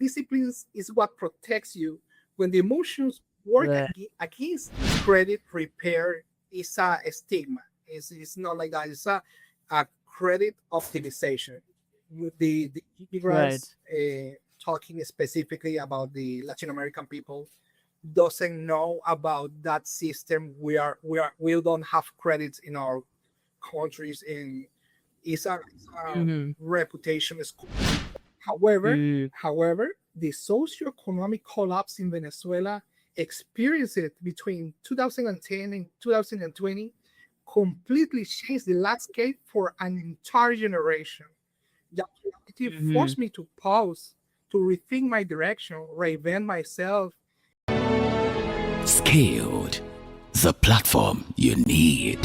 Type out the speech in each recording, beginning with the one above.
disciplines is what protects you when the emotions work Right. against you. Credit repair is a stigma. It's not like that. It's a credit optimization. With the Right. immigrants, talking specifically about the Latin American people, doesn't know about that system. We don't have credits in our countries, and it's a Mm-hmm. reputation school. However, Mm. however, the socioeconomic collapse in Venezuela experienced between 2010 and 2020 completely changed the landscape for an entire generation. That reality Mm-hmm. forced me to pause, to rethink my direction, reinvent myself. Scaled, the platform you need.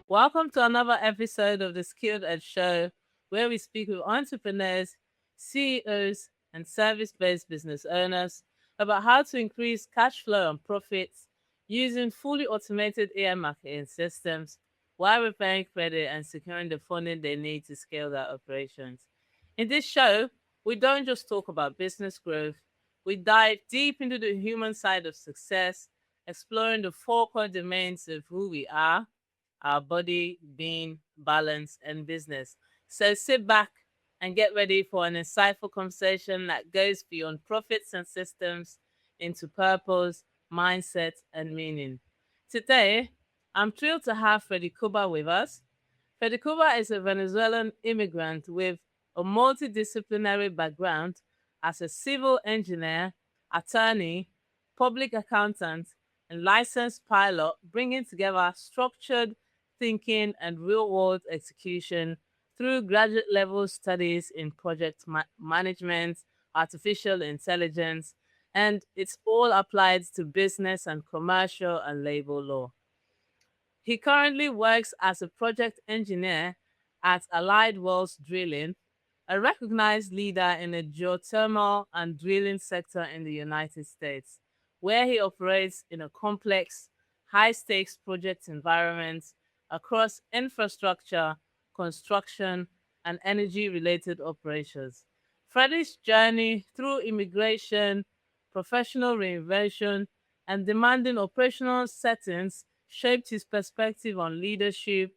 Welcome to another episode of the Skilled Edge Show, where we speak with entrepreneurs, CEOs, and service based business owners about how to increase cash flow and profits using fully automated AI marketing systems while repaying credit and securing the funding they need to scale their operations. In this show, we don't just talk about business growth, we dive deep into the human side of success, exploring the four core domains of who we are, our body, being, balance, and business. So sit back and get ready for an insightful conversation that goes beyond profits and systems into purpose, mindset, and meaning. Today, I'm thrilled to have Freddy Cuba with us. Freddy Cuba is a Venezuelan immigrant with a multidisciplinary background as a civil engineer, attorney, public accountant, and licensed pilot, bringing together structured thinking and real world execution through graduate level studies in project management, artificial intelligence, and it's all applied to business and commercial and labor law. He currently works as a project engineer at Allied Wells Drilling, a recognized leader in the geothermal and drilling sector in the United States, where he operates in a complex, high stakes project environment across infrastructure, construction, and energy related operations. Freddie's journey through immigration, professional reinvention, and demanding operational settings shaped his perspective on leadership,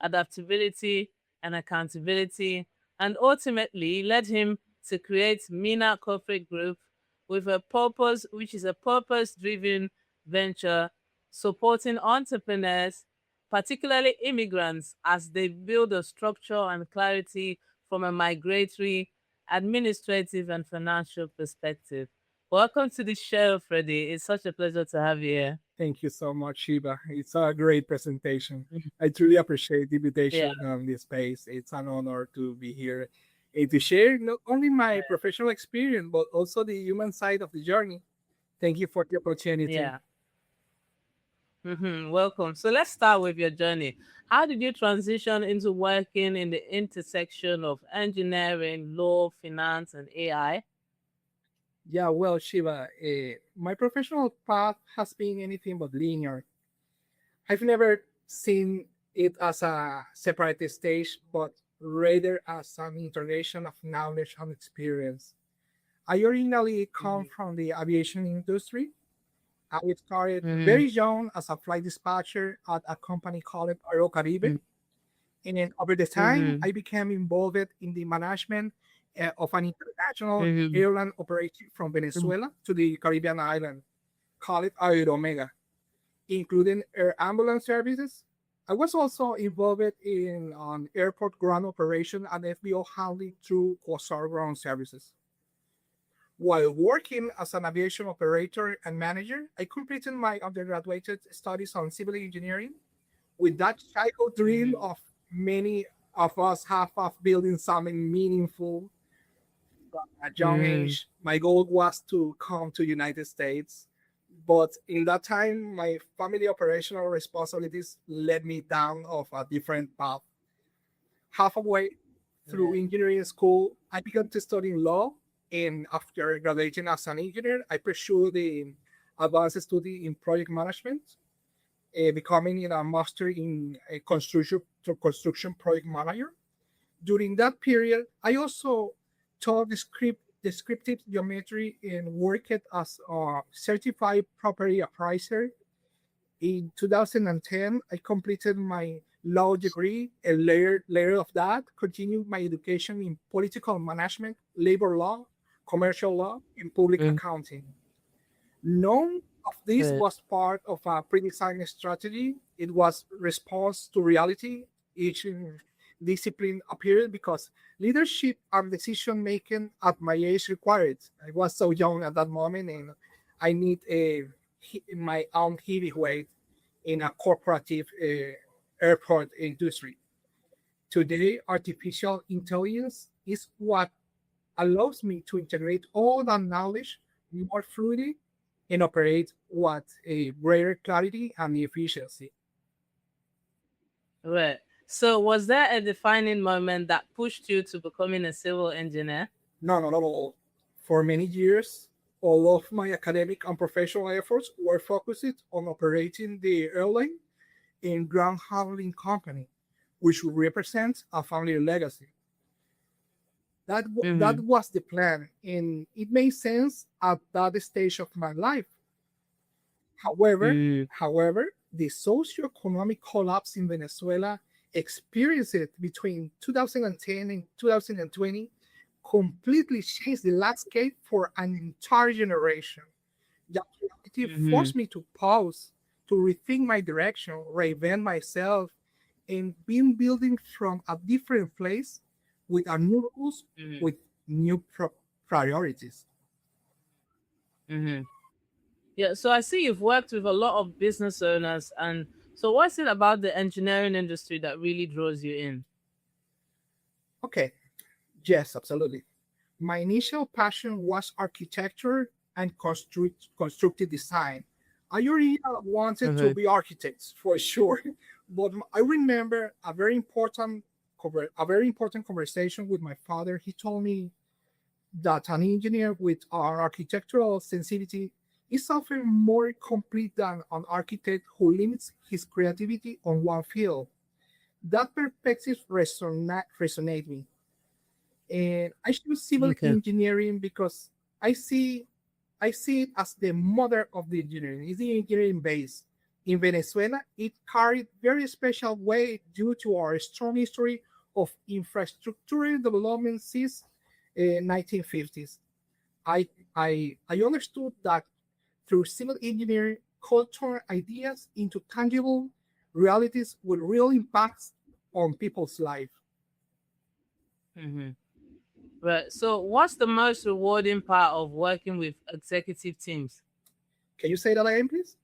adaptability, and accountability, and ultimately led him to create Mina Corporate Group with a purpose, which is a purpose-driven venture supporting entrepreneurs, particularly immigrants, as they build a structure and clarity from a migratory, administrative, and financial perspective. Welcome to the show, Freddie. It's such a pleasure to have you here. Thank you so much, Shiba. It's a great presentation. Mhm. I truly appreciate the Yeah. invitation on this space. It's an honor to be here and to share not only my professional experience, but also the human side of the journey. Thank you for the opportunity. Yeah. Welcome. So let's start with your journey. How did you transition into working in the intersection of engineering, law, finance, and AI? Yeah, well, Shiva, my professional path has been anything but linear. I've never seen it as a separate stage, but rather as an integration of knowledge and experience. I originally come Mhm. from the aviation industry. I started Mhm. very young as a flight dispatcher at a company called Aero Caribe. And then over the time, Mhm. I became involved in the management of an international Mhm. airline operation from Mhm. Venezuela to the Caribbean island, called Aeromega, including air ambulance services. I was also involved in an airport ground operation and FBO handling through Quasar ground services. While working as an aviation operator and manager, I completed my undergraduate studies on civil engineering with that childhood dream Mhm. of many of us have of building something meaningful at young Mhm. age. My goal was to come to United States, but in that time, my family operational responsibilities led me down of a different path. Halfway through Yeah. engineering school, I began to study law, and after graduating as an engineer, I pursued the advanced study in project management, becoming a master in a construction project manager. During that period, I also taught descriptive geometry and worked as a certified property appraiser. In 2010, I completed my law degree, a layer of that, continued my education in political management, labor law, commercial law, and public Mm, accounting. None of this good. was part of a pre-designed strategy. It was response to reality. Each discipline appeared because leadership and decision making at my age required. I was so young at that moment, and I need my own heavyweight in a corporative airport industry. Today, artificial intelligence is what allows me to integrate all that knowledge more fluidly and operate with a greater clarity and efficiency. Right. So, was there a defining moment that pushed you to becoming a civil engineer? No, not at all. For many years, all of my academic and professional efforts were focused on operating the airline and ground handling company, which represents a family legacy. That Mm-hmm. was the plan, and it made sense at that stage of my life. However, Mm, however, the socioeconomic collapse in Venezuela experienced between 2010 and 2020 completely changed the landscape for an entire generation. That reality mm-hmm. forced me to pause, to rethink my direction, reinvent myself, and been building from a different place with a new rules, Mm-hmm. with new priorities. Mm-hmm. Yeah. So, I see you've worked with a lot of business owners. And so, what's it about the engineering industry that really draws you in? Okay, yes, absolutely. My initial passion was architecture and constructive design. I already wanted to Okay. be architects for sure, but I remember a very important conversation with my father. He told me that an engineer with an architectural sensitivity is often more complete than an architect who limits his creativity on one field. That perspective resonate me, and I choose civil Okay. engineering because I see I see it as the mother of the engineering. It's the engineering base. In Venezuela, it carried very special weight due to our strong history of infrastructure development since 1950s. I, I understood that through civil engineering, culture ideas into tangible realities with real impacts on people's life. Mm-hmm. Right. So, what's the most rewarding part of working with executive teams? Can you say that again, please?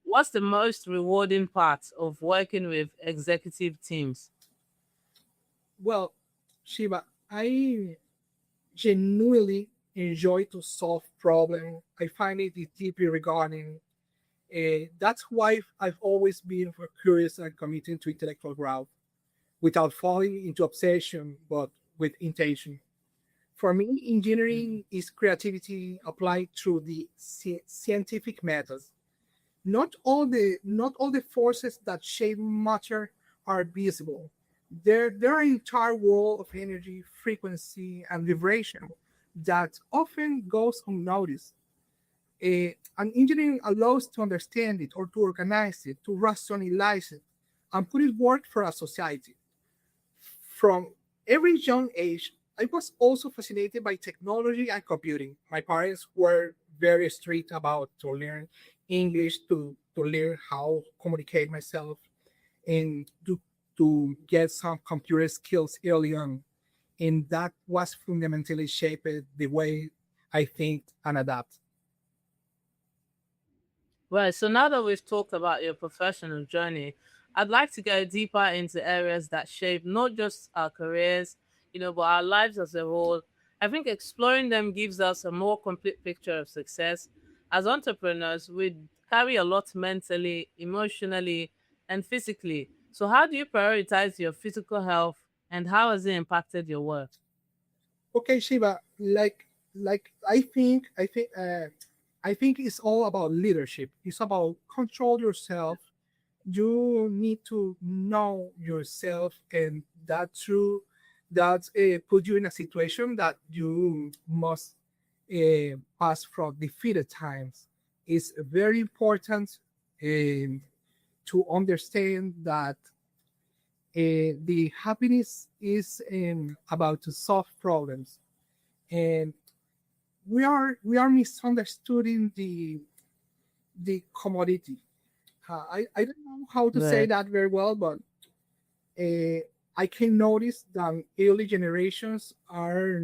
What's the most rewarding part of working with executive teams? Well, Shiva, I genuinely enjoy to solve problems. I find it deeply regarding. That's why I've always been curious and committed to intellectual growth without falling into obsession, but with intention. For me, engineering is creativity applied through the scientific methods. Not all the forces that shape matter are visible. There are entire world of energy, frequency, and vibration that often goes unnoticed. And engineering allows to understand it or to organize it, to rationalize it, and put it work for a society. From every young age, I was also fascinated by technology and computing. My parents were very strict about to learn English, to learn how to communicate myself, and to get some computer skills early on. And that was fundamentally shaped the way I think and adapt. Right. So, now that we've talked about your professional journey, I'd like to go deeper into areas that shape not just our careers, but our lives as a whole. I think exploring them gives us a more complete picture of success. As entrepreneurs, we carry a lot mentally, emotionally, and physically. So, how do you prioritize your physical health and how has it impacted your work? Okay, Shiva, I think it's all about leadership. It's about control yourself. You need to know yourself and that put you in a situation that you must pass from defeated times. It's very important to understand that the happiness is about to solve problems, and we are misunderstanding the commodity. I don't know how to say Right. that very well, but I can notice that early generations are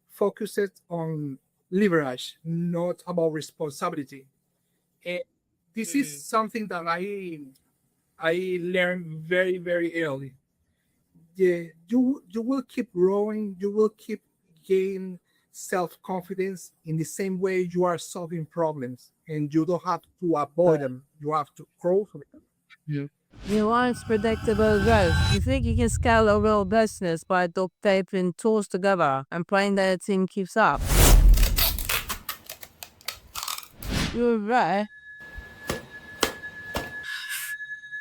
focused on leverage, not about responsibility. And this is something that I learned very very early. You will keep growing, you will keep gain self confidence in the same way you are solving problems, and you don't have to avoid them. You have to grow from them. You want predictable growth. You think you can scale a real business by duct taping tools together and praying that the team keeps up. You're right.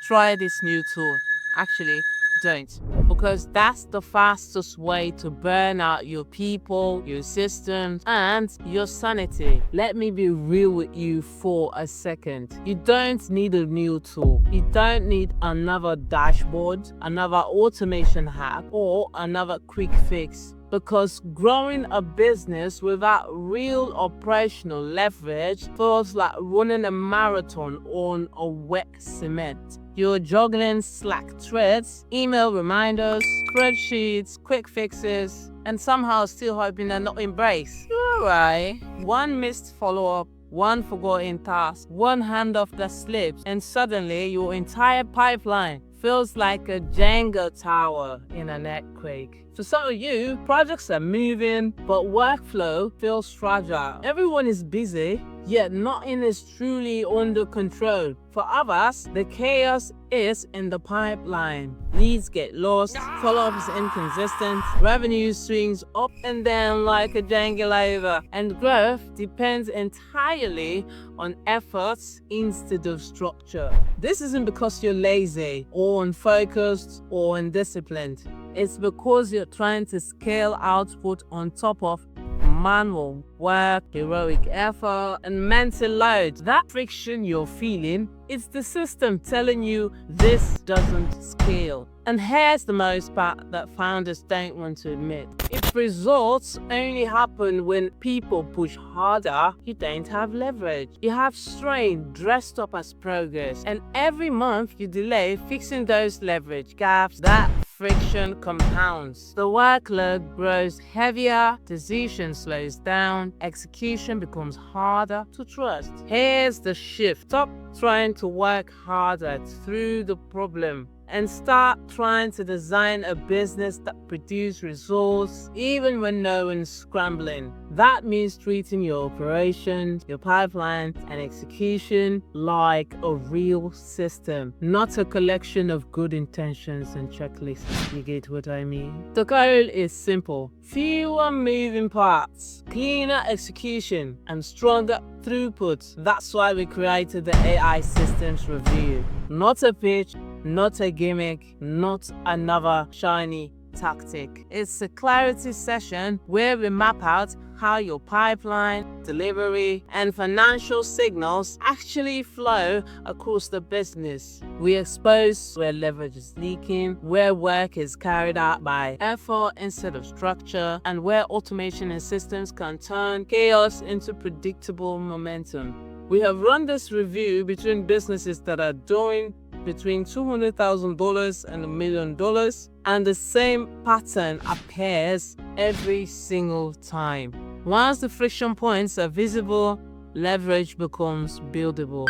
Try this new tool. Actually, don't. Because that's the fastest way to burn out your people, your systems, and your sanity. Let me be real with you for a second. You don't need a new tool. You don't need another dashboard, another automation hack, or another quick fix. Because growing a business without real operational leverage feels like running a marathon on a wet cement. You're juggling Slack threads, email reminders, spreadsheets, quick fixes, and somehow still hoping they're not embraced. You're alright. One missed follow-up, one forgotten task, one handoff that slips, and suddenly your entire pipeline feels like a Jenga tower in an earthquake. For some of you, projects are moving, but workflow feels fragile. Everyone is busy, yet nothing is truly under control. For others, the chaos is in the pipeline. Leads get lost, follow-up is inconsistent, revenue swings up and down like a jangulator, and growth depends entirely on efforts instead of structure. This isn't because you're lazy or unfocused or undisciplined. It's because you're trying to scale output on top of manual work, heroic effort, and mental load. That friction you're feeling, it's the system telling you this doesn't scale. And here's the most part that founders don't want to admit. If results only happen when people push harder, you don't have leverage. You have strain dressed up as progress. And every month you delay fixing those leverage gaps, that friction compounds. The workload grows heavier, decision slows down, execution becomes harder to trust. Here's the shift. Stop trying to work harder through the problem and start trying to design a business that produces results even when no one's scrambling. That means treating your operations, your pipeline, and execution like a real system, not a collection of good intentions and checklists. You get what I mean? The goal is simple. Fewer moving parts, cleaner execution, and stronger throughput. That's why we created the AI Systems Review. Not a pitch, not a gimmick, not another shiny tactic. It's a clarity session where we map out how your pipeline, delivery, and financial signals actually flow across the business. We expose where leverage is leaking, where work is carried out by effort instead of structure, and where automation and systems can turn chaos into predictable momentum. We have run this review between businesses that are doing between $200,000 and $1 million, and the same pattern appears every single time. Once the friction points are visible, leverage becomes buildable.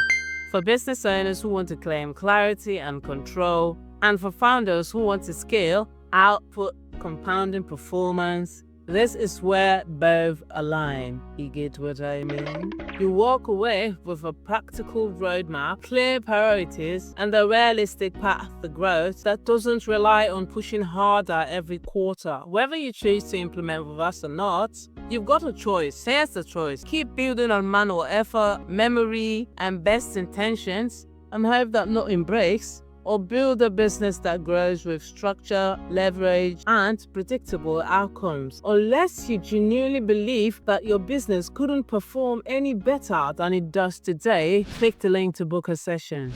For business owners who want to claim clarity and control, and for founders who want to scale output, compounding performance, this is where both align. You get what I mean? You walk away with a practical roadmap, clear priorities, and a realistic path to growth that doesn't rely on pushing harder every quarter. Whether you choose to implement with us or not, you've got a choice. Here's the choice. Keep building on manual effort, memory, and best intentions, and hope that nothing breaks. or build a business that grows with structure, leverage, and predictable outcomes. Unless you genuinely believe that your business couldn't perform any better than it does today, click the link to book a session.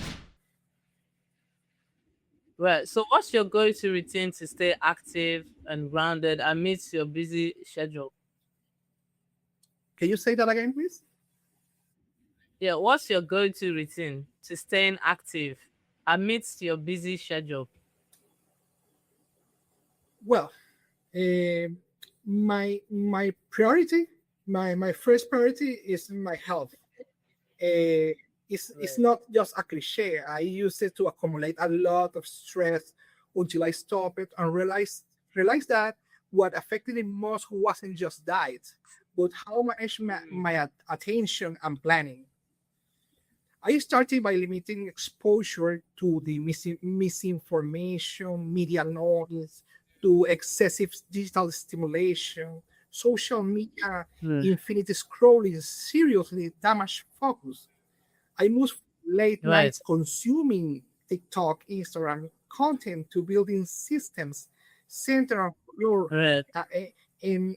Right. So, what's your go-to routine to stay active and grounded amidst your busy schedule? Can you say that again, please? Yeah. What's your go-to routine to staying active amidst your busy schedule? Well, uh, my priority, my first priority is my health. Uh, it's Right. not just a cliche. I used it to accumulate a lot of stress until I stopped it and realized that what affected it most wasn't just diet, but how much attention and planning. I started by limiting exposure to the misinformation, media noise, to excessive digital stimulation, social media, Mm. infinite scrolling seriously damage focus. I moved late Right. nights consuming TikTok, Instagram content to building systems centered on your Right. and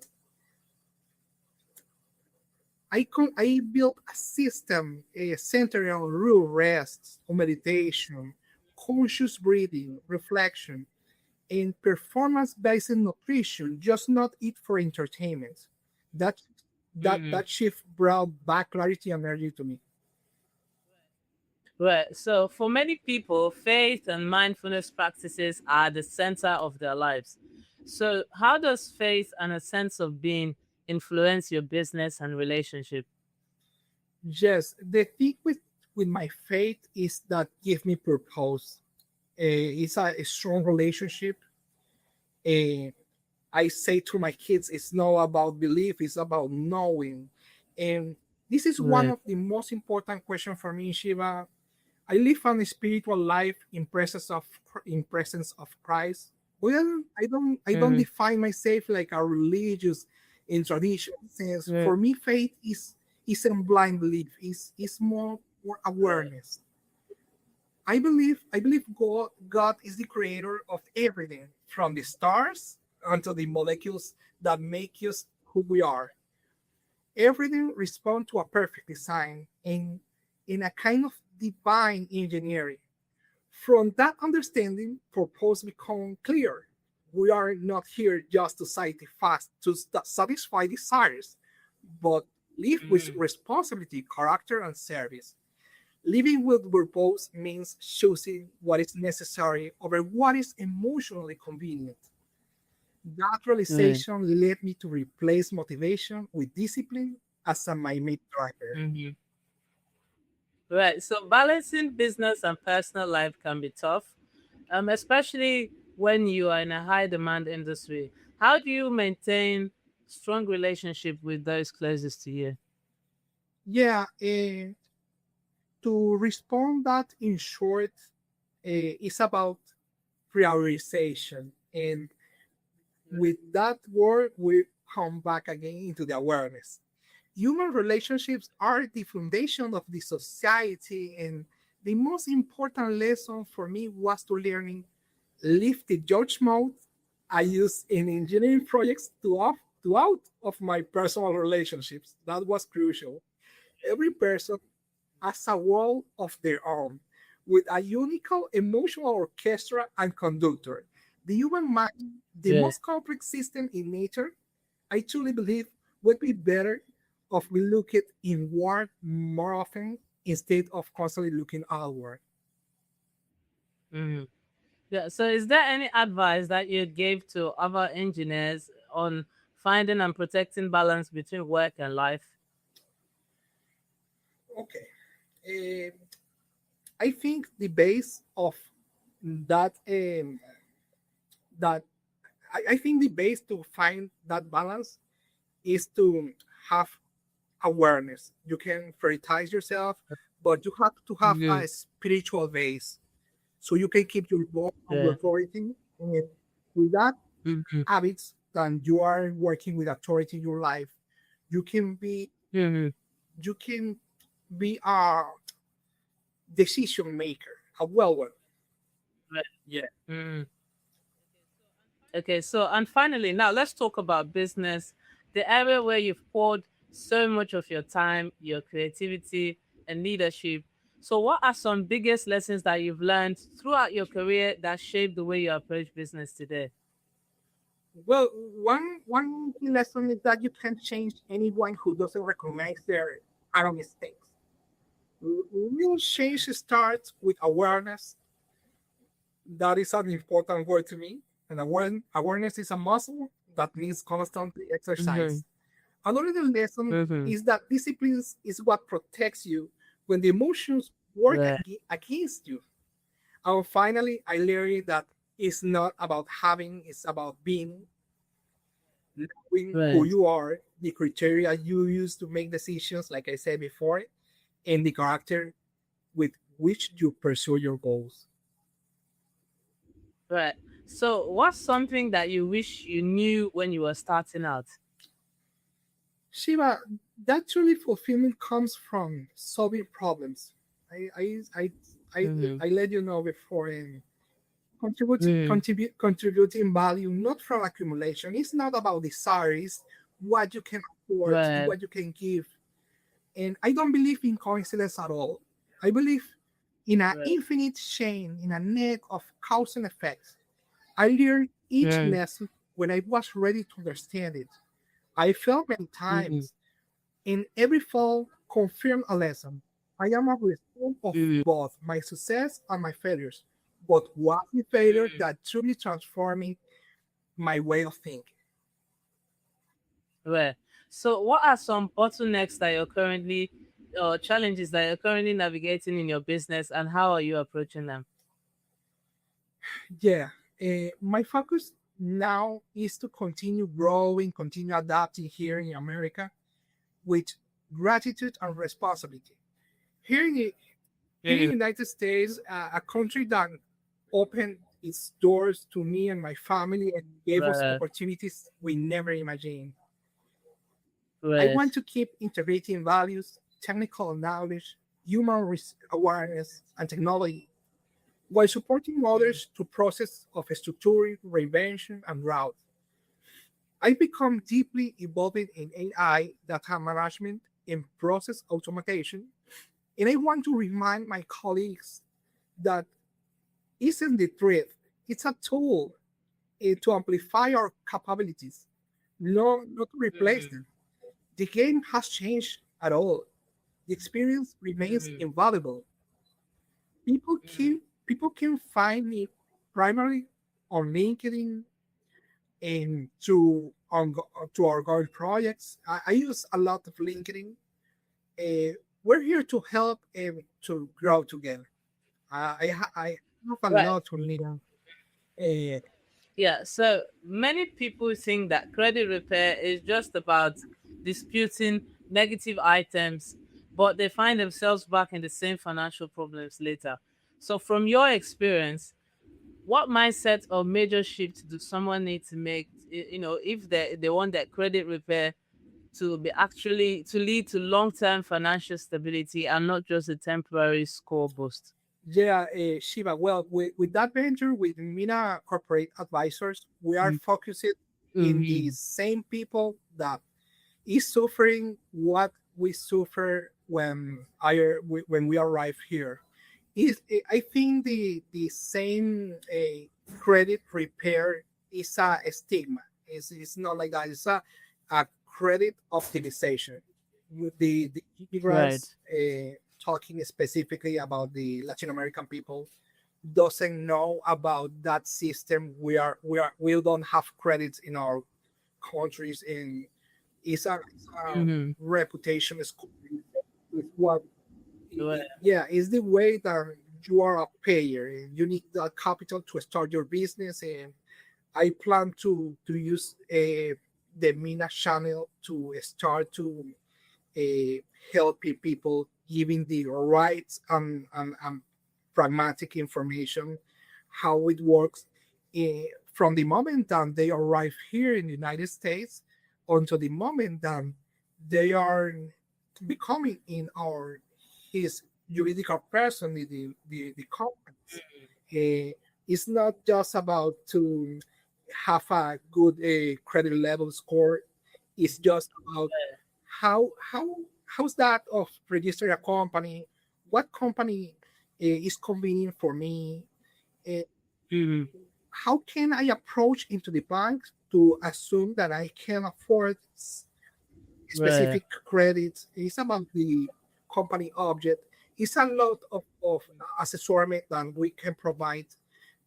I built a system centered on real rest, on meditation, conscious breathing, reflection, and performance-based nutrition. Just not eat for entertainment. That Mm. that shift brought back clarity and energy to me. Right. So, for many people, faith and mindfulness practices are the center of their lives. So, how does faith and a sense of being influence your business and relationship? Yes, the thing with my faith is that give me purpose. It's a strong relationship. Uh, I say to my kids, it's not about belief, it's about knowing. And this is one Right. of the most important questions for me, Shiva. I live a spiritual life in presence of Christ. Well, I don't Mm. define myself like a religious in tradition sense. Right. For me, faith isn't blind belief. Is more Right. awareness. I believe God is the creator of everything, from the stars unto the molecules that make us who we are. Everything responds to a perfect design in a kind of divine engineering. From that understanding, purpose becomes clear. We are not here just to satisfy desires, but live with Mm. responsibility, character, and service. Living with purpose means choosing what is necessary over what is emotionally convenient. That Right. realization led me to replace motivation with discipline as my main driver. Mhm. Right. So, balancing business and personal life can be tough, especially when you are in a high demand industry. How do you maintain strong relationship with those closest to you? Yeah, to respond that in short, it's about prioritization. And with that word, we come back again into the awareness. Human relationships are the foundation of the society, and the most important lesson for me was to learning leave the judge mode I use in engineering projects to out of my personal relationships. That was crucial. Every person has a world of their own, with a unique emotional orchestra and conductor. The human mind, the Yeah. most complex system in nature, I truly believe would be better if we look at inward more often instead of constantly looking outward. Mhm. Yeah. So, is there any advice that you gave to other engineers on finding and protecting balance between work and life? Okay. Eh, I think the base of that that I think the base to find that balance is to have awareness. You can prioritize yourself, but you have to have Yeah. a spiritual base so you can keep your goal and your Yeah. authority. And with that Mhm. habits, then you are working with authority in your life. You can be Mhm. you can be a decision maker, a well one. Right. Yeah. Mm. Okay, so and finally, now let's talk about business, the area where you've poured so much of your time, your creativity, and leadership. So, what are some biggest lessons that you've learned throughout your career that shaped the way you approach business today? Well, one key lesson is that you can't change anyone who doesn't recognize their own mistakes. Real change starts with awareness. That is an important word to me. And awareness is a muscle that needs constantly Mm-hmm. exercise. Another lesson Mm-hmm. is that discipline is what protects you when the emotions work Right. against you. And finally, I learned that it's not about having, it's about being, knowing who Right. you are, the criteria you use to make decisions, like I said before, and the character with which you pursue your goals. Right. So, what's something that you wish you knew when you were starting out? Shiva, that truly fulfillment comes from solving problems. I I I Mm-hmm. I let you know before, and Mm-hmm. contributing value not from accumulation. It's not about desire. It's what you can afford, Right. what you can give. And I don't believe in coincidence at all. I believe in an Right. infinite chain, in a net of cause and effects. I learned each Right. lesson when I was ready to understand it. I failed many Mm-hmm. times, and every fall confirmed a lesson. I am a result of Mm-hmm. both my success and my failures, but was the failure that truly transformed my way of thinking. Right. So, what are some bottlenecks that you're currently, or challenges that you're currently navigating in your business, and how are you approaching them? Yeah, my focus now is to continue growing, continue adapting here in America with gratitude and responsibility. Here in the, here in the Mm. United States, a country that opened its doors to me and my family and gave us Right. opportunities we never imagined. I Right. want to keep integrating values, technical knowledge, awareness, and technology while supporting others to process of structure, reinvention, and growth. I've become deeply involved in AI, data management, and process automation, and I want to remind my colleagues that isn't the threat, it's a tool to amplify our capabilities, not to replace Mm-hmm. them. The game has changed at all. The experience remains Mm-hmm. invaluable. People can find me primarily on LinkedIn and to our ongoing projects. I use a lot of LinkedIn. We're here to help and to grow together. I have a Right. lot to learn. Uh, Yeah. So many people think that credit repair is just about disputing negative items, but they find themselves back in the same financial problems later. So, from your experience, what mindset or major shift do someone need to make, if they want that credit repair to be actually to lead to long-term financial stability and not just a temporary score boost? yeah, Shiva. Well, with that venture with Mina Corporate Advisors, we are focused in the Mm-hmm. same people that is suffering what we suffer when we arrive here. I think the same credit repair is a stigma. It's not like that. It's a credit optimization. With the Right. immigrants, talking specifically about the Latin American people, doesn't know about that system. We don't have credits in our countries, and it's a Mm-hmm. reputation is what Right. yeah, it's the way that you are a payer and you need that capital to start your business. And I plan to use the Mina channel to start to uh, helping people, giving the right and pragmatic information how it works from the moment that they arrive here in the United States until the moment that they are becoming in our his juridical person, the companies. It's not just about to have a good credit level score. It's just about how how how's that of register a company, what company is convenient for me, uh, Mhm. how can I approach into the bank to assume that I can afford Right. specific credits. It's about the company object. It's a lot of accessory that we can provide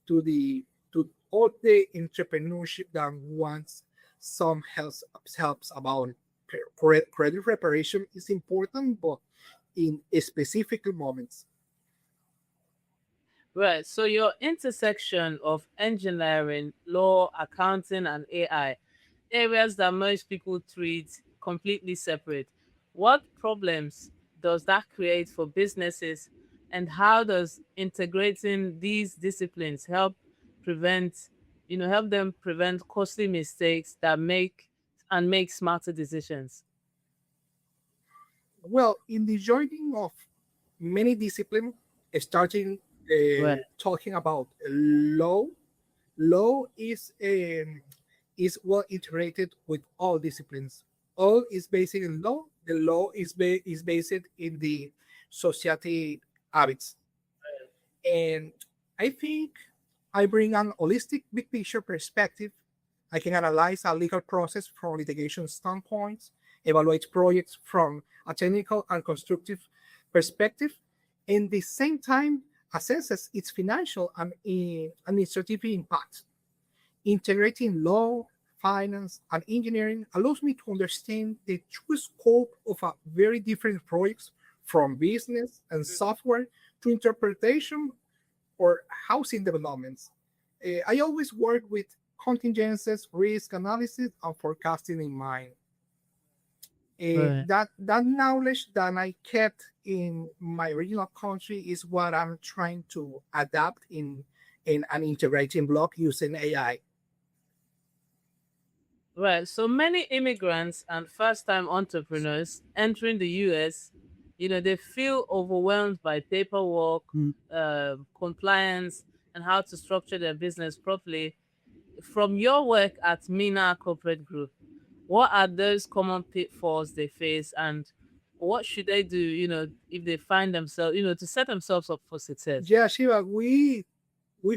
to the to all the entrepreneurship that wants some helps about credit reparation is important, but in specific moments. Right. So your intersection of engineering, law, accounting, and AI, areas that most people treat completely separate. What problems does that create for businesses, and how does integrating these disciplines prevent, help them prevent costly mistakes that make smarter decisions? Well, in the joining of many disciplines, starting Right. talking about law is well integrated with all disciplines. All is based in law. The law is based in the society habits. And I think I bring an holistic big picture perspective. I can analyze a legal process from litigation standpoints, evaluate projects from a technical and constructive perspective, and the same time assesses its financial and administrative impact. Integrating law, finance, and engineering allows me to understand the true scope of a very different projects from business and software to interpretation or housing developments. I always work with contingencies, risk analysis, and forecasting in mind. Right. That knowledge that I kept in my original country is what I'm trying to adapt in an integrating block using AI. Right. So many immigrants and first time entrepreneurs entering the US, they feel overwhelmed by paperwork, compliance, and how to structure their business properly. From your work at Mina Corporate Group, what are those common pitfalls they face, and what should they do, if they find themselves, to set themselves up for success? Yeah, Shiva, we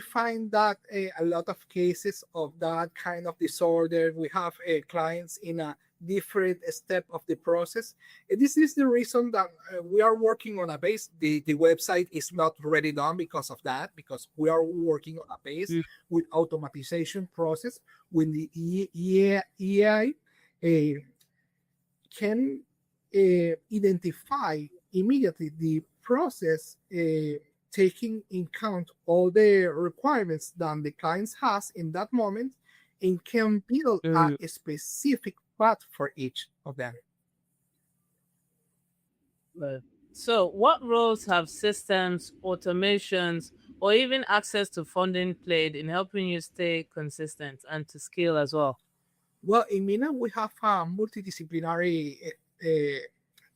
find that a lot of cases of that kind of disorder. We have clients in a different step of the process. And this is the reason that we are working on a base. The website is not ready done because of that, because we are working on a base Mm. with automatization process when the AI uh, can identify immediately the process, taking in count all the requirements that the client has in that moment, and can build a Mm. specific path for each of them. Right. So, what roles have systems, automations, or even access to funding played in helping you stay consistent and to scale as well? Well, in MENA, we have a multidisciplinary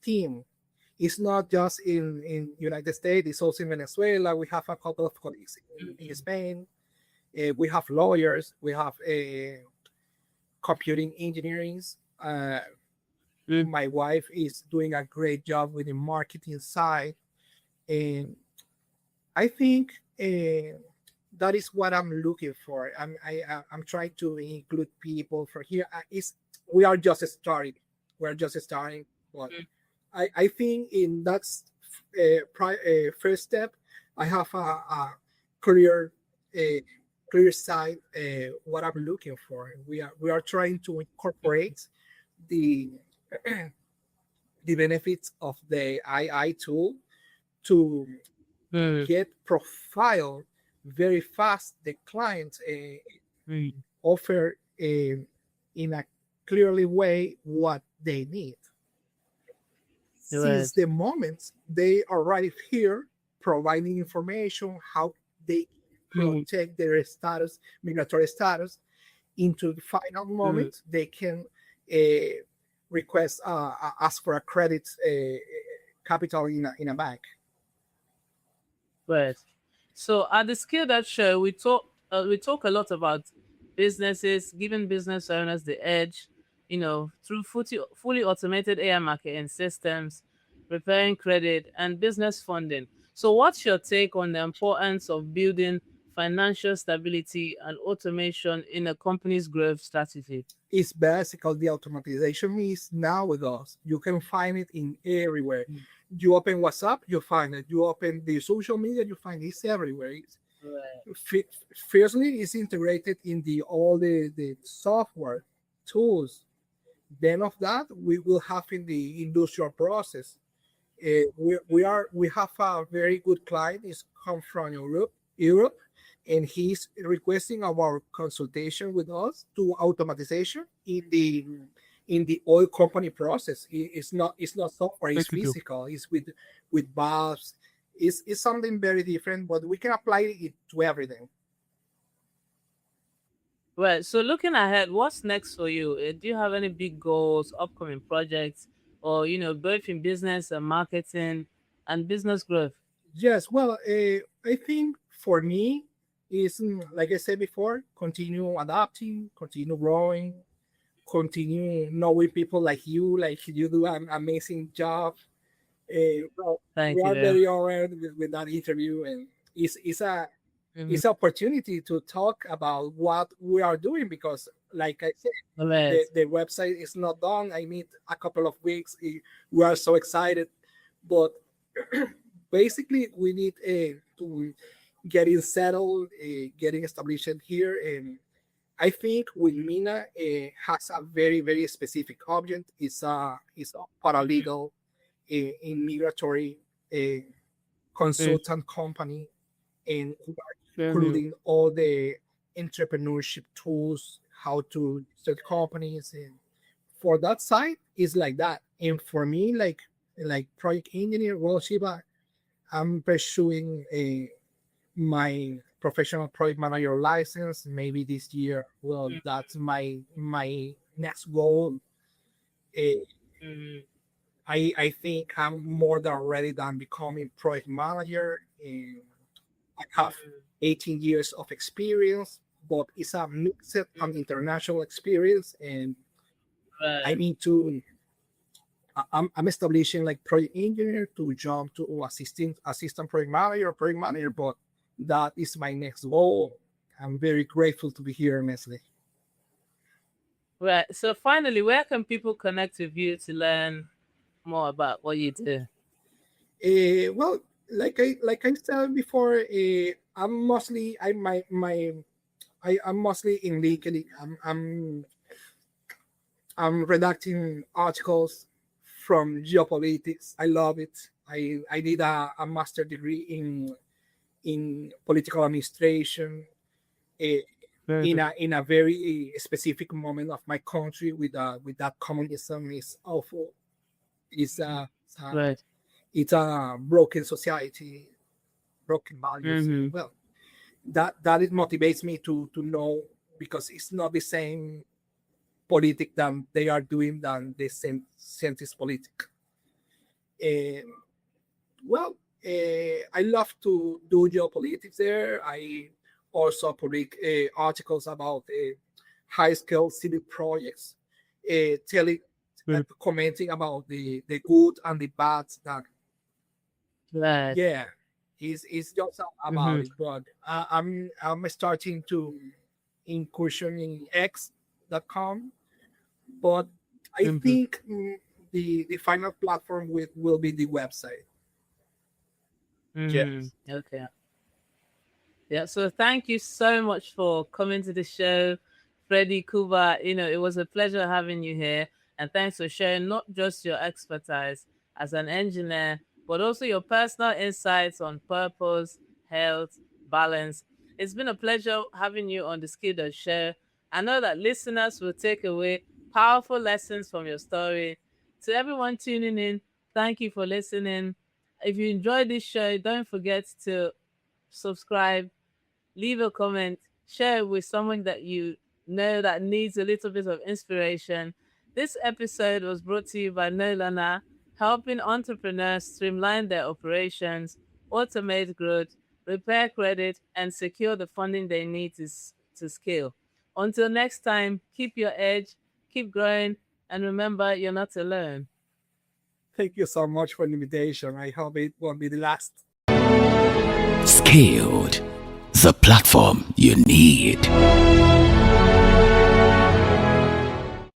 team. It's not just in United States, it's also in Venezuela. We have a couple of colleagues in Spain. We have lawyers, we have computing engineering. Uh, Mm. my wife is doing a great job with the marketing side, and I think that is what I'm looking for. I'm trying to include people for here. Is we are just starting. We're just starting, but I think in that first step, I have a clear uh, clear side what I'm looking for. We are trying to incorporate the the benefits of the AI tool to Mm. get profile very fast the client Mm. offer in a clearly way what they need Right. since the moment they arrive here providing information how they Mm. protect their status migratory status into the final Mm. moment they can request ask for a credit capital in a bank. Right. So at the Skill That Show, we talk a lot about businesses, giving business owners the edge, through fully automated AI marketing systems, preparing credit, and business funding. So, what's your take on the importance of building financial stability and automation in a company's growth strategy? It's basically the automatization is now with us. You can find it in everywhere. You open WhatsApp, you find it. You open the social media, you find it's everywhere. Right. Firstly, it's integrated in the all the software tools. Then of that, we will have in the industrial process. We have a very good client. He's come from Europe, and he's requesting our consultation with us to automatization in the oil company process. It's not software. It's physical. It's with valves. It's something very different, but we can apply it to everything. Right. So looking ahead, what's next for you? Do you have any big goals, upcoming projects, or both in business and marketing and business growth? Yes, well, I think for me is like I said before, continue adapting, continue growing, continue knowing people like you do an amazing job. Well, we Thank you are very very honored with that interview, and much. it's an opportunity to talk about what we are doing because, like I said, Right. the website is not done. I need a couple of weeks. We are so excited, but basically we need to getting settled, getting established here, and I think Wilmina has a very specific object. It's a paralegal, migratory Mm, consultant company, and we are mhm. including all the entrepreneurship tools, how to start companies, and for that side is like that. And for me, like project engineer, well, Shiba, I'm pursuing my professional project manager license maybe this year. Well, that's my next goal. Eh, Mhm. I think I'm more than ready than becoming project manager. And I have 18 years of experience, but it's a mixed and international experience. And I Right. need to. I'm establishing like project engineer to jump to assistant project manager, but that is my next goal. I'm very grateful to be here, Nestle. Right. So finally, where can people connect with you to learn more about what you do? Well, like I said before, I'm mostly in LinkedIn. I'm redacting articles from geopolitics. I love it. I did a master degree in political administration, eh, in a very specific moment of my country with that communism is awful. It's Right. it's a broken society, broken values. Mm-hmm. Well, that it motivates me to know because it's not the same politic than they are doing than the same centrist politic. And well, I love to do geopolitics there. I also public articles about high scale civic projects, telling, commenting about the good and the bad that Right. yeah, it's just about Mm-hmm. it. But I'm starting to incursion in X.com, but I Mm-hmm. think the final platform will be the website. Mm-hmm. Yes. Okay. Yeah, so thank you so much for coming to the show, Freddy Cuba. It was a pleasure having you here. And thanks for sharing not just your expertise as an engineer, but also your personal insights on purpose, health, balance. It's been a pleasure having you on the Skill Show. I know that listeners will take away powerful lessons from your story. To everyone tuning in, thank you for listening. If you enjoyed this show, don't forget to subscribe, leave a comment, share it with someone that you know that needs a little bit of inspiration. This episode was brought to you by Nolana, helping entrepreneurs streamline their operations, automate growth, repair credit, and secure the funding they need to scale. Until next time, keep your edge, keep growing, and remember you're not alone. Thank you so much for the invitation. I hope it won't be the last. Scaled, the platform you need.